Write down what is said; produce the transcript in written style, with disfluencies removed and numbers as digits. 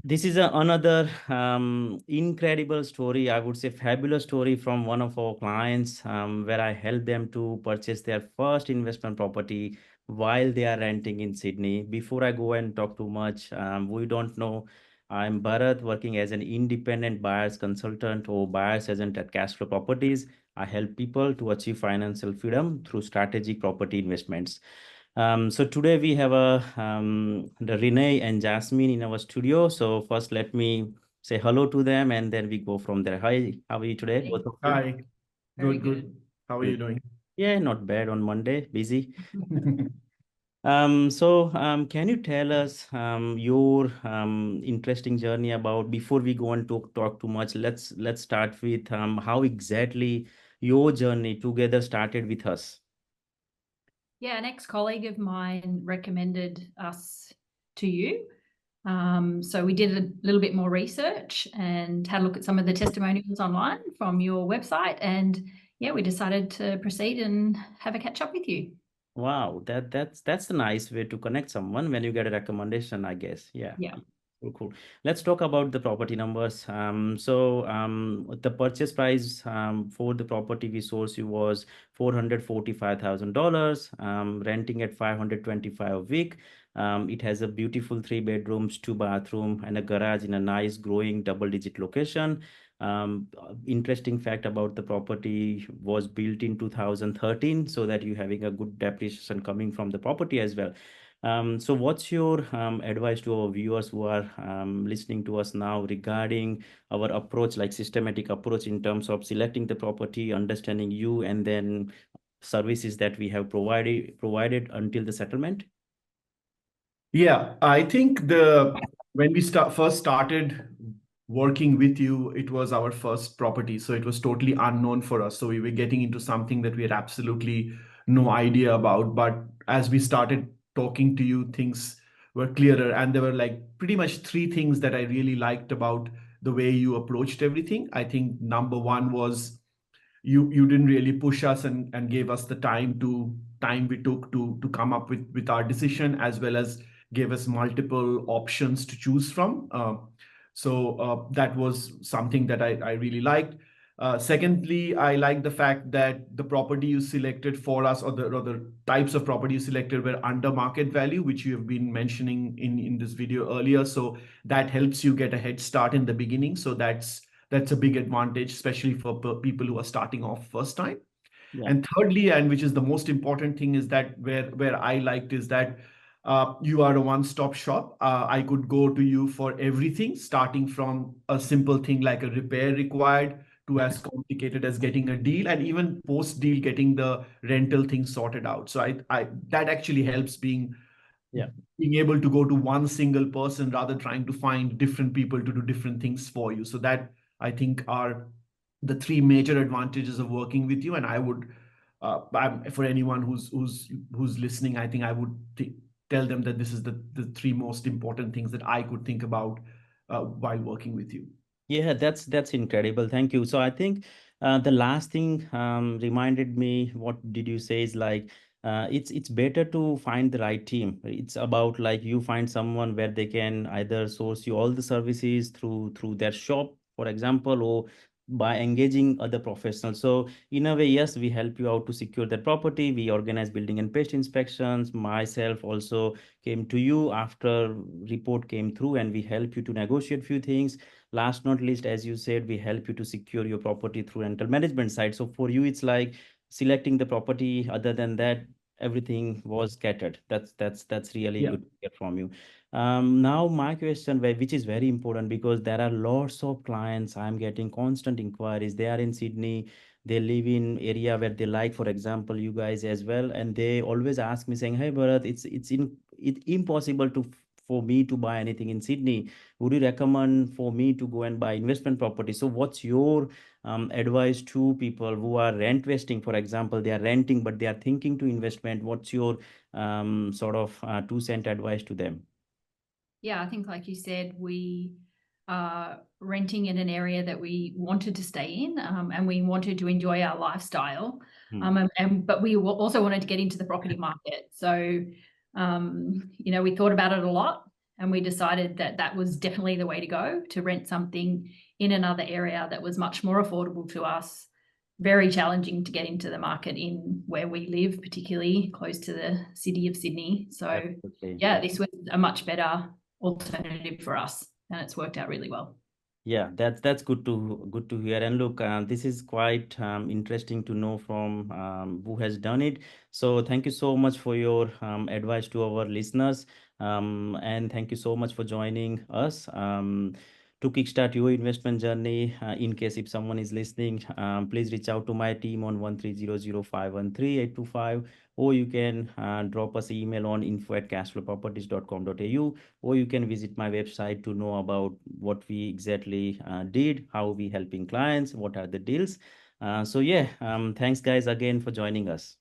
This is another incredible story, I would say fabulous story from one of our clients where I helped them to purchase their first investment property while they are renting in Sydney. Before I go and talk too much, we don't know. I'm Bharat, working as an independent buyer's consultant or buyer's agent at Cashflow Properties. I help people to achieve financial freedom through strategic property investments. So today we have the Renee and Jasmine in our studio. So first, let me say hello to them, and then we go from there. Hi, how are you today, both Hey, of you? Hi, very good. good. How are you Good. doing? Yeah, not bad on Monday. Busy. Can you tell us your interesting journey about before we go and talk too much? Let's start with how exactly your journey together started with us. Yeah, an ex-colleague of mine recommended us to you. So we did a little bit more research and had a look at some of the testimonials online from your website. And yeah, we decided to proceed and have a catch up with you. Wow, that's a nice way to connect someone when you get a recommendation, I guess. Yeah. Yeah. Cool, cool. Let's talk about the property numbers. The purchase price for the property we sourced you was $445,000, renting at 525 a week. It has a beautiful three bedrooms, two bathroom, and a garage in a nice growing double-digit location. Interesting fact about the property was built in 2013, so that you're having a good depreciation coming from the property as well. So what's your advice to our viewers who are listening to us now regarding our approach, like systematic approach in terms of selecting the property, understanding you, and then services that we have provided until the settlement? Yeah, I think the when we first started working with you, it was our first property, so it was totally unknown for us. So we were getting into something that we had absolutely no idea about. But as we started talking to you, things were clearer, and there were like pretty much three things that I really liked about the way you approached everything. I think number one was you didn't really push us and gave us the time we took to come up with our decision, as well as gave us multiple options to choose from. That was something that I really liked. Secondly, I like the fact that the property you selected for us, or the types of property you selected, were under market value, which you have been mentioning in this video earlier. So that helps you get a head start in the beginning. So that's a big advantage, especially for people who are starting off first time. Yeah. And thirdly, and which is the most important thing, is that where I liked is that you are a one-stop shop. I could go to you for everything, starting from a simple thing like a repair required to as complicated as getting a deal, and even post-deal getting the rental thing sorted out. So I that actually helps Yeah. being able to go to one single person rather trying to find different people to do different things for you. So that, I think, are the three major advantages of working with you. And I would, for anyone who's listening, I think I would tell them that this is the three most important things that I could think about while working with you. Yeah, that's incredible. Thank you. So I think the last thing reminded me, what did you say is like it's better to find the right team. It's about like you find someone where they can either source you all the services through their shop, for example, or by engaging other professionals. So in a way, yes, we help you out to secure that property. We organize building and pest inspections. Myself also came to you after report came through, and we help you to negotiate few things. Last not least, as you said, we help you to secure your property through rental management side. So for you it's like selecting the property. Other than that, everything was scattered. That's really Yeah. good to hear from you. Now my question, which is very important, because there are lots of clients, I'm getting constant inquiries. They are in Sydney, they live in area where they like, for example, you guys as well, and they always ask me saying, hey Bharat, it's impossible for me to buy anything in Sydney. Would you recommend for me to go and buy investment property? So what's your advice to people who are rent vesting, for example, they are renting but they are thinking to investment? What's your sort of 2 cent advice to them? Yeah, I think, like you said, we are renting in an area that we wanted to stay in, and we wanted to enjoy our lifestyle. Hmm. But we also wanted to get into the property market. So, we thought about it a lot. And we decided that that was definitely the way to go, to rent something in another area that was much more affordable to us. Very challenging to get into the market in where we live, particularly close to the city of Sydney. So Absolutely. yeah, this was a much better alternative for us, and it's worked out really well. Yeah, that's good to hear. And look, this is quite interesting to know from who has done it. So thank you so much for your advice to our listeners, and thank you so much for joining us to kickstart your investment journey. In case if someone is listening, please reach out to my team on 1300513825, or you can drop us email on info@cashflowproperties.com.au, or you can visit my website to know about what we exactly did, how we helping clients, what are the deals. So yeah, thanks guys again for joining us.